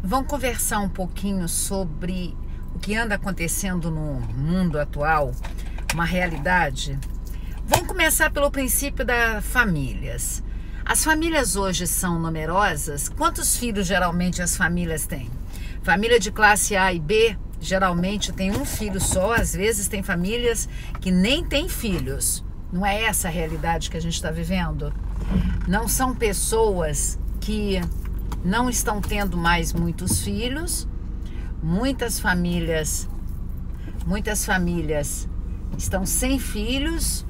vamos conversar um pouquinho sobre o que anda acontecendo no mundo atual, uma realidade. Vamos começar pelo princípio das famílias. As famílias hoje são numerosas. Quantos filhos geralmente as famílias têm? Família de classe A e B geralmente tem um filho só. Às vezes tem famílias que nem têm filhos. Não é essa a realidade que a gente está vivendo? Não são pessoas que não estão tendo mais muitos filhos. Muitas famílias estão sem filhos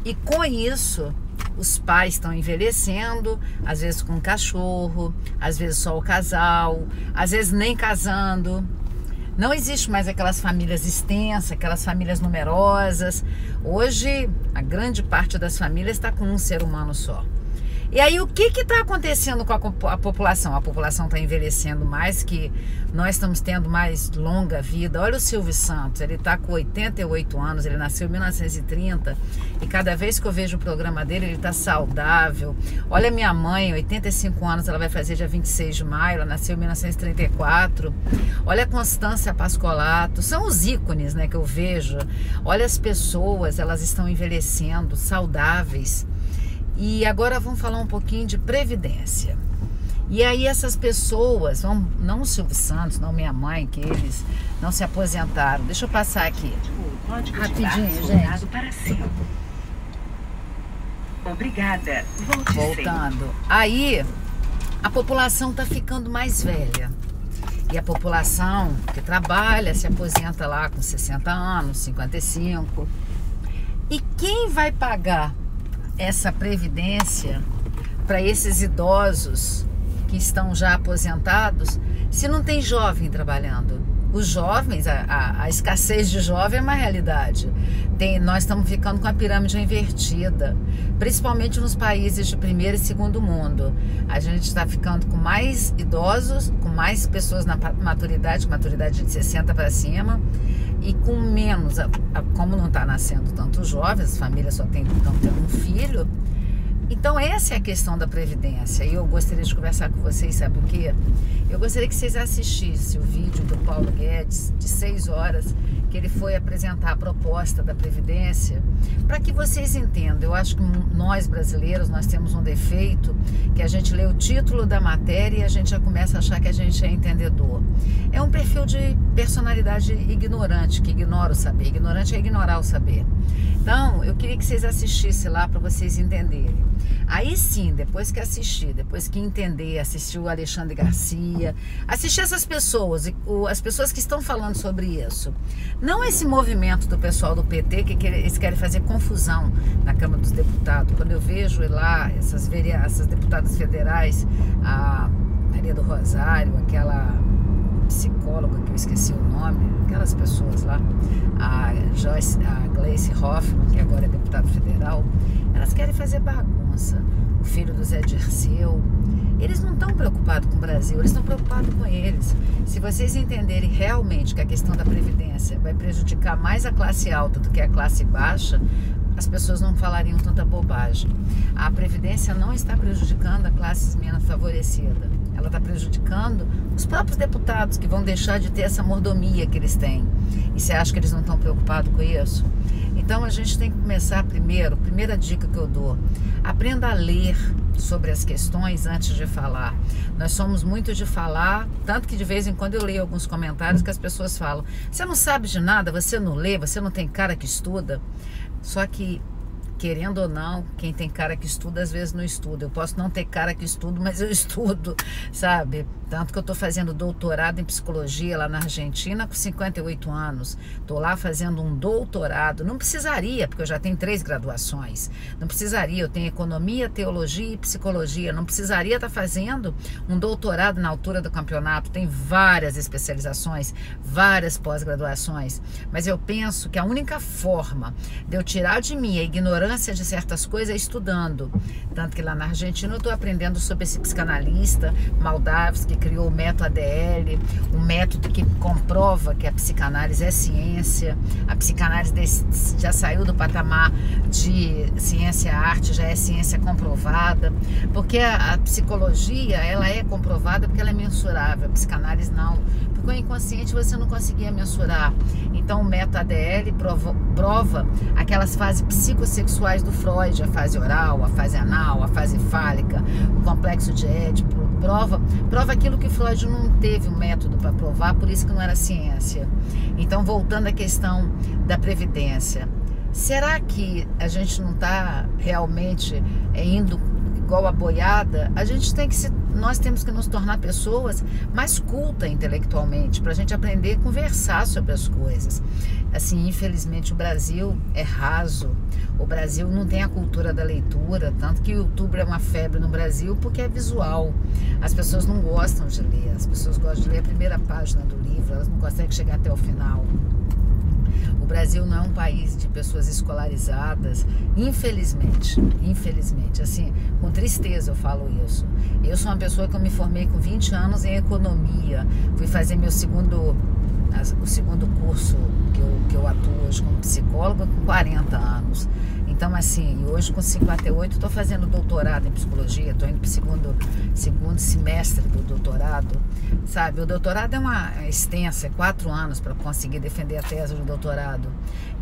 e com isso os pais estão envelhecendo, às vezes com um cachorro, às vezes só o casal, às vezes nem casando. Não existe mais aquelas famílias extensas, aquelas famílias numerosas. Hoje, a grande parte das famílias está com um ser humano só. E aí, o que está acontecendo com a população? A população está envelhecendo mais, que nós estamos tendo mais longa vida. Olha o Silvio Santos, ele está com 88 anos, ele nasceu em 1930 e cada vez que eu vejo o programa dele, ele está saudável. Olha minha mãe, 85 anos, ela vai fazer dia 26 de maio, ela nasceu em 1934. Olha a Constância Pascolato, são os ícones, né, que eu vejo. Olha as pessoas, elas estão envelhecendo, saudáveis. E agora vamos falar um pouquinho de previdência. E aí essas pessoas, não o Silvio Santos, não minha mãe, que eles não se aposentaram. Deixa eu passar aqui. Rapidinho, gente. Para cima. Obrigada. Voltando. Aí a população está ficando mais velha. E a população que trabalha se aposenta lá com 60 anos, 55. E quem vai pagar essa previdência para esses idosos que estão já aposentados, se não tem jovem trabalhando? Os jovens, a escassez de jovem é uma realidade. Nós estamos ficando com a pirâmide invertida, principalmente nos países de primeiro e segundo mundo. A gente está ficando com mais idosos, com mais pessoas na maturidade de 60 para cima, e com menos, como não está nascendo tantos jovens, as famílias só estão tendo um filho. Então essa é a questão da previdência. E eu gostaria de conversar com vocês, sabe o quê? Eu gostaria que vocês assistissem o vídeo do Paulo Guedes, de 6 horas, que ele foi apresentar a proposta da Previdência, para que vocês entendam. Eu acho que nós brasileiros, nós temos um defeito, que a gente lê o título da matéria e a gente já começa a achar que a gente é entendedor. É um perfil de personalidade ignorante, que ignora o saber. Ignorante é ignorar o saber. Então, eu queria que vocês assistissem lá para vocês entenderem. Aí sim, depois que assistir, depois que entender, assistir o Alexandre Garcia, assistir essas pessoas, as pessoas que estão falando sobre isso. Não esse movimento do pessoal do PT, que eles querem fazer confusão na Câmara dos Deputados. Quando eu vejo lá essas deputadas federais, a Maria do Rosário, aquela psicóloga que eu esqueci o nome, aquelas pessoas lá, a Gleice Hoffmann, que agora é deputada federal, elas querem fazer bagunça. O filho do Zé Dirceu, eles não estão preocupados com o Brasil, eles estão preocupados com eles. Se vocês entenderem realmente que a questão da Previdência vai prejudicar mais a classe alta do que a classe baixa, as pessoas não falariam tanta bobagem. A Previdência não está prejudicando a classe menos favorecida. Ela está prejudicando os próprios deputados, que vão deixar de ter essa mordomia que eles têm. E você acha que eles não estão preocupados com isso? Então a gente tem que começar primeira dica que eu dou: aprenda a ler sobre as questões antes de falar. Nós somos muito de falar, tanto que de vez em quando eu leio alguns comentários que as pessoas falam: você não sabe de nada, você não lê, você não tem cara que estuda. Só que, querendo ou não, quem tem cara que estuda, às vezes não estuda. Eu posso não ter cara que estudo, mas eu estudo, sabe? Tanto que eu estou fazendo doutorado em psicologia lá na Argentina com 58 anos. Estou lá fazendo um doutorado. Não precisaria, porque eu já tenho 3 graduações. Não precisaria, eu tenho economia, teologia e psicologia. Não precisaria estar fazendo um doutorado na altura do campeonato. Tem várias especializações, várias pós-graduações. Mas eu penso que a única forma de eu tirar de mim a ignorância ignorância de certas coisas estudando. Tanto que lá na Argentina eu estou aprendendo sobre esse psicanalista Moldavsky, que criou o método ADL, um método que comprova que a psicanálise é ciência. A psicanálise já saiu do patamar de ciência-arte, já é ciência comprovada, porque a psicologia, ela é comprovada porque ela é mensurável, a psicanálise não, porque o inconsciente você não conseguia mensurar. Então o método ADL prova aquelas fases psicossexuais do Freud, a fase oral, a fase anal, a fase fálica, o complexo de Édipo, prova aquilo que Freud não teve um método para provar, por isso que não era ciência. Então, voltando à questão da previdência, será que a gente não está realmente indo igual a boiada? Nós temos que nos tornar pessoas mais cultas intelectualmente, para a gente aprender a conversar sobre as coisas. Assim, infelizmente o Brasil é raso, o Brasil não tem a cultura da leitura, tanto que o YouTube é uma febre no Brasil porque é visual. As pessoas não gostam de ler, as pessoas gostam de ler a primeira página do livro, elas não conseguem chegar até o final. O Brasil não é um país de pessoas escolarizadas, infelizmente, assim, com tristeza eu falo isso. Eu sou uma pessoa que eu me formei com 20 anos em economia, fui fazer o segundo curso que eu atuo hoje como psicóloga com 40 anos. Então, assim, hoje com 58 estou fazendo doutorado em psicologia, estou indo para o segundo semestre do doutorado, sabe? O doutorado é uma extensa, é 4 anos para conseguir defender a tese do doutorado.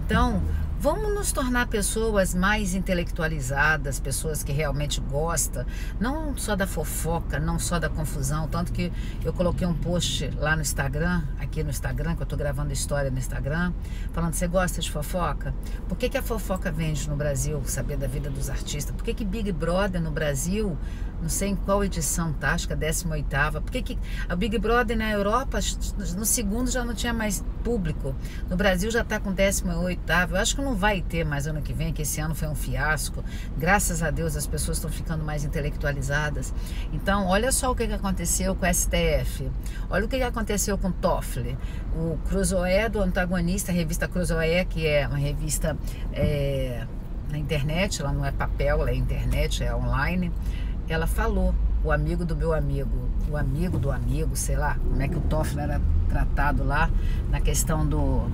Então, vamos nos tornar pessoas mais intelectualizadas, pessoas que realmente gostam, não só da fofoca, não só da confusão. Tanto que eu coloquei um post lá no Instagram, aqui no Instagram, que eu estou gravando história no Instagram, falando: você gosta de fofoca? Por que a fofoca vende no Brasil? Saber da vida dos artistas. Por que Big Brother no Brasil, não sei em qual edição tá, acho que a 18ª, por que a Big Brother na Europa, no segundo já não tinha mais público, no Brasil já está com 18ª, eu acho que não vai ter mais ano que vem, que esse ano foi um fiasco. Graças a Deus as pessoas estão ficando mais intelectualizadas. Então, olha só o que aconteceu com o STF, olha o que aconteceu com o Toffoli, o Cruzoé do antagonista, a revista Cruzoé, que é uma revista na internet, ela não é papel, ela é internet, é online. Ela falou, o amigo do meu amigo, o amigo do amigo, sei lá, como é que o Toffoli era tratado lá na questão do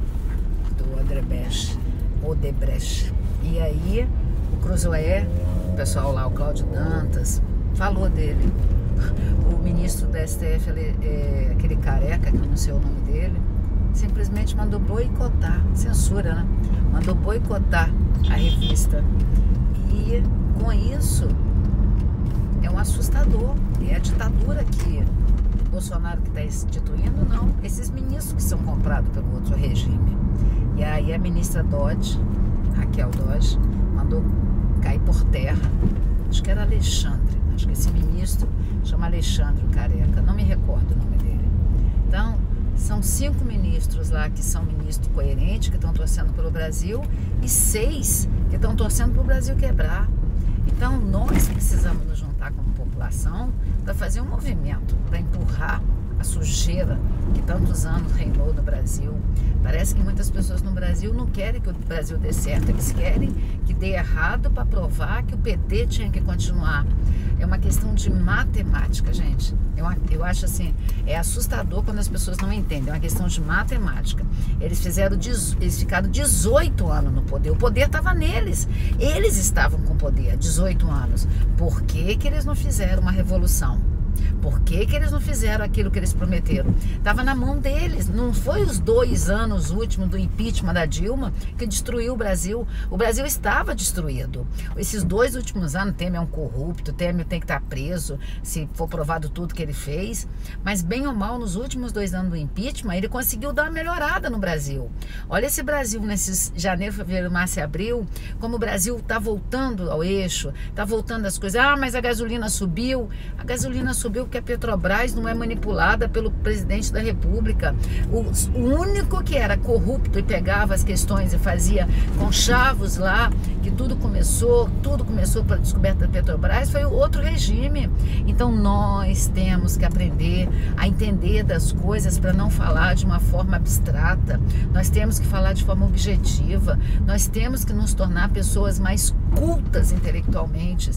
Odebrecht. E aí, o Cruzoé, o pessoal lá, o Cláudio Dantas, falou dele. O ministro da STF, aquele careca, que eu não sei o nome dele, simplesmente mandou boicotar, censura, né? Mandou boicotar a revista. E com isso, é um assustador. É a ditadura que Bolsonaro que está instituindo, não. Esses ministros que são comprados pelo outro regime. E aí a ministra Dodge, Raquel Dodge, mandou cair por terra. Acho que era Alexandre. Acho que esse ministro chama Alexandre Careca. Não me recordo o nome dele. Então, são 5 ministros lá que são ministros coerentes, que estão torcendo pelo Brasil, e 6 que estão torcendo para o Brasil quebrar. Então, nós precisamos nos juntar como população para fazer um movimento, para empurrar a sujeira que tantos anos reinou no Brasil. Parece que muitas pessoas no Brasil não querem que o Brasil dê certo, eles querem que dê errado para provar que o PT tinha que continuar. É uma questão de matemática, gente. Eu acho é assustador quando as pessoas não entendem. É uma questão de matemática. Eles ficaram 18 anos no poder. O poder estava neles. Eles estavam com poder, 18 anos. Por que eles não fizeram uma revolução? Por que eles não fizeram aquilo que eles prometeram? Estava na mão deles. Não foi os 2 anos últimos do impeachment da Dilma que destruiu o Brasil. O Brasil estava destruído. Esses 2 últimos anos, Temer é um corrupto, Temer tem que estar preso se for provado tudo que ele fez. Mas bem ou mal, nos últimos 2 anos do impeachment, ele conseguiu dar uma melhorada no Brasil. Olha esse Brasil nesses janeiro, fevereiro, março e abril, como o Brasil está voltando ao eixo, está voltando às coisas. Ah, mas a gasolina subiu. A gasolina subiu porque a Petrobras não é manipulada pelo presidente da República. O único que era corrupto e pegava as questões e fazia conchavos lá, que tudo começou pela descoberta da Petrobras, foi o outro regime. Então nós temos que aprender a entender das coisas para não falar de uma forma abstrata. Nós temos que falar de forma objetiva. Nós temos que nos tornar pessoas mais cultas intelectualmente.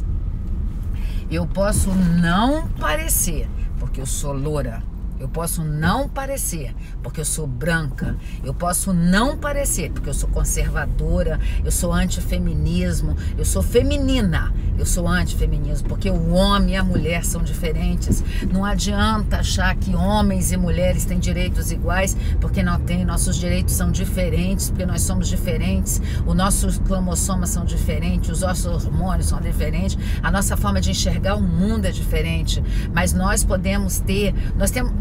Eu posso não parecer, porque eu sou loura. Eu posso não parecer, porque eu sou branca. Eu posso não parecer, porque eu sou conservadora. Eu sou antifeminismo. Eu sou feminina. Eu sou antifeminismo, porque o homem e a mulher são diferentes. Não adianta achar que homens e mulheres têm direitos iguais, porque não tem. Nossos direitos são diferentes, porque nós somos diferentes. Os nossos cromossomas são diferentes, os nossos hormônios são diferentes. A nossa forma de enxergar o mundo é diferente. Mas nós podemos ter...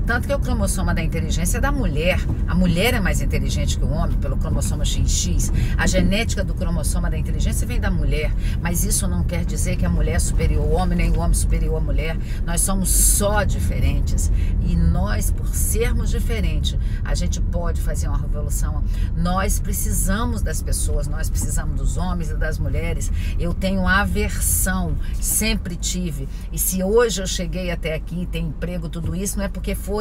Tanto que o cromossoma da inteligência é da mulher. A mulher é mais inteligente que o homem pelo cromossoma XX. A genética do cromossoma da inteligência vem da mulher. Mas isso não quer dizer que a mulher é superior ao homem, nem o homem superior à mulher. Nós somos só diferentes. E nós, por sermos diferentes, a gente pode fazer uma revolução. Nós precisamos das pessoas, nós precisamos dos homens e das mulheres. Eu tenho aversão, sempre tive. E se hoje eu cheguei até aqui, tenho emprego, tudo isso, não é porque foi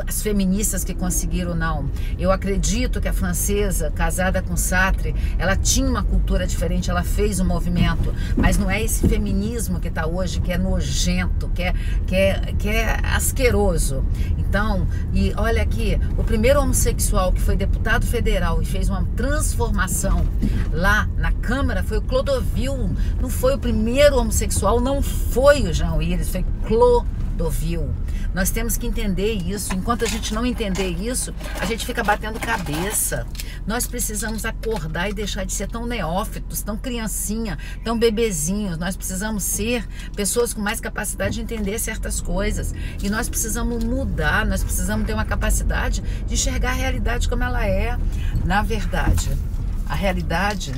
as feministas que conseguiram, não. Eu acredito que a francesa, casada com Sartre, ela tinha uma cultura diferente, ela fez um movimento, mas não é esse feminismo que está hoje, que é nojento, que é asqueroso. Então, e olha aqui, o primeiro homossexual que foi deputado federal e fez uma transformação lá na Câmara foi o Clodovil. Não foi o primeiro homossexual, não foi o Jean Willis, foi Clodovil. Nós temos que entender isso. Enquanto a gente não entender isso, a gente fica batendo cabeça. Nós precisamos acordar e deixar de ser tão neófitos, tão criancinha, tão bebezinhos. Nós precisamos ser pessoas com mais capacidade de entender certas coisas. E nós precisamos mudar, nós precisamos ter uma capacidade de enxergar a realidade como ela é. Na verdade, a realidade...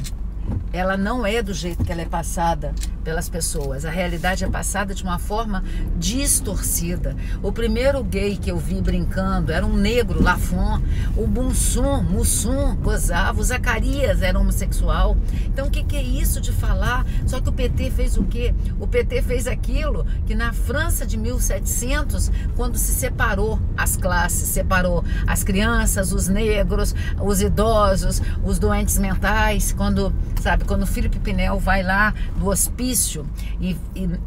ela não é do jeito que ela é passada pelas pessoas. A realidade é passada de uma forma distorcida. O primeiro gay que eu vi brincando era um negro, Lafon. O Mussum gozava. O Zacarias era homossexual. Então o que é isso de falar? Só que o PT fez o quê? O PT fez aquilo que na França de 1700, quando se separou as classes, separou as crianças, os negros, os idosos, os doentes mentais, quando o Philippe Pinel vai lá do hospício e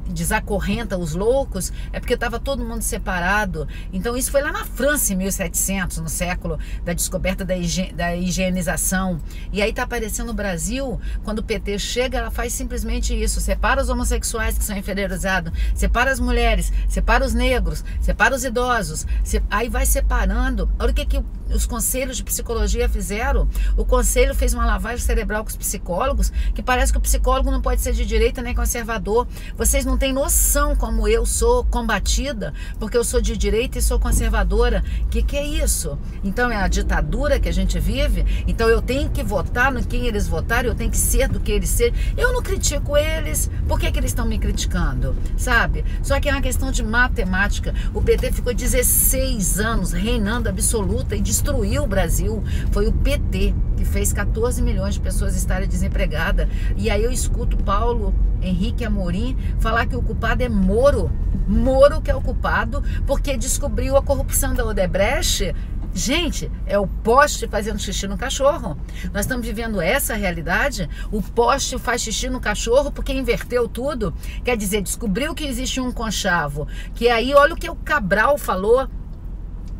desacorrenta os loucos, é porque estava todo mundo separado. Então isso foi lá na França em 1700, no século da descoberta da higienização. E aí está aparecendo no Brasil, quando o PT chega, ela faz simplesmente isso: separa os homossexuais que são inferiorizados, separa as mulheres, separa os negros, separa os idosos, aí vai separando. Olha o que os conselhos de psicologia fizeram. O conselho fez uma lavagem cerebral com os psicólogos, que parece que o psicólogo não pode ser de direita nem conservador. Vocês não têm noção como eu sou combatida, porque eu sou de direita e sou conservadora. Que é isso? Então é a ditadura que a gente vive? Então eu tenho que votar no quem eles votaram, eu tenho que ser do que eles serem. Eu não critico eles, por que eles estão me criticando? Sabe? Só que é uma questão de matemática. O PT ficou 16 anos reinando absoluta e destruiu o Brasil. Foi o PT que fez 14 milhões de pessoas estarem desempregadas. E aí eu escuto Paulo Henrique Amorim falar que o culpado é Moro. Moro que é o culpado porque descobriu a corrupção da Odebrecht. Gente, é o poste fazendo xixi no cachorro. Nós estamos vivendo essa realidade. O poste faz xixi no cachorro porque inverteu tudo. Quer dizer, descobriu que existe um conchavo. Que aí, olha o que o Cabral falou.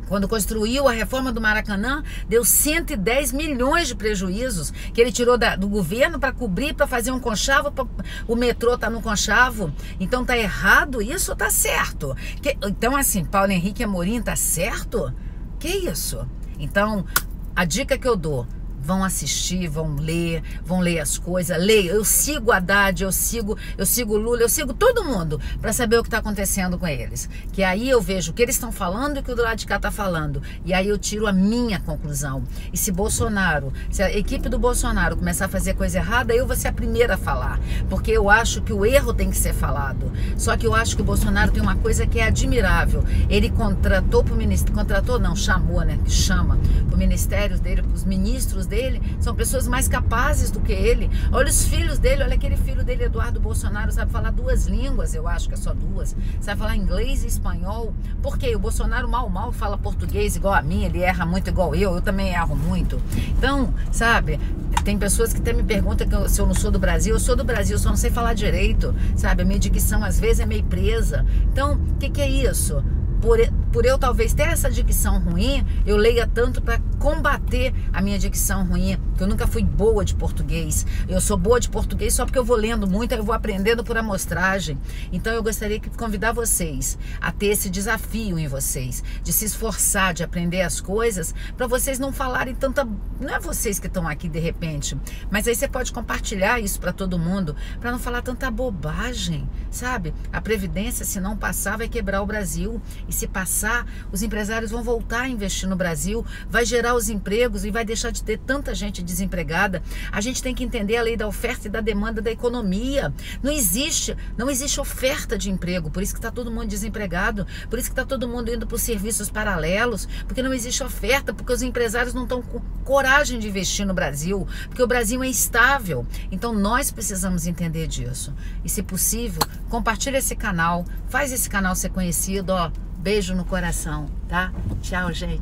Quando construiu a reforma do Maracanã, deu 110 milhões de prejuízos que ele tirou do governo para cobrir, para fazer um conchavo. O metrô está no conchavo. Então tá errado isso ou tá certo? Então assim, Paulo Henrique Amorim tá certo? Que isso? Então, a dica que eu dou: vão assistir, vão ler as coisas, leiam. Eu sigo o Haddad, eu sigo o Lula, eu sigo todo mundo para saber o que está acontecendo com eles. Que aí eu vejo o que eles estão falando e o que o do lado de cá está falando. E aí eu tiro a minha conclusão. E se a equipe do Bolsonaro começar a fazer coisa errada, eu vou ser a primeira a falar. Porque eu acho que o erro tem que ser falado. Só que eu acho que o Bolsonaro tem uma coisa que é admirável. Ele chamou, né? Chama o ministério dele, os ministros dele, são pessoas mais capazes do que ele. Olha os filhos dele, olha aquele filho dele, Eduardo Bolsonaro, sabe falar 2 línguas, eu acho que é só 2, sabe falar inglês e espanhol. Por quê? O Bolsonaro mal fala português igual a mim, ele erra muito igual eu também erro muito. Então, sabe, tem pessoas que até me perguntam se eu não sou do Brasil. Eu sou do Brasil, só não sei falar direito, sabe, a minha dicção às vezes é meio presa. Então, o que é isso? Por eu talvez ter essa dicção ruim, eu leia tanto para combater a minha dicção ruim, que eu nunca fui boa de português. Eu sou boa de português só porque eu vou lendo muito, eu vou aprendendo por amostragem. Então eu gostaria de convidar vocês a ter esse desafio em vocês, de se esforçar, de aprender as coisas, para vocês não falarem tanta... Não é vocês que estão aqui de repente, mas aí você pode compartilhar isso para todo mundo, para não falar tanta bobagem, sabe? A Previdência, se não passar, vai quebrar o Brasil. E se passar, os empresários vão voltar a investir no Brasil, vai gerar os empregos e vai deixar de ter tanta gente desempregada. A gente tem que entender a lei da oferta e da demanda da economia. Não existe oferta de emprego, por isso que está todo mundo desempregado, por isso que está todo mundo indo para os serviços paralelos, porque não existe oferta, porque os empresários não estão com coragem de investir no Brasil, porque o Brasil é instável. Então nós precisamos entender disso. E se possível, compartilha esse canal, faz esse canal ser conhecido, ó. Beijo no coração, tá? Tchau, gente.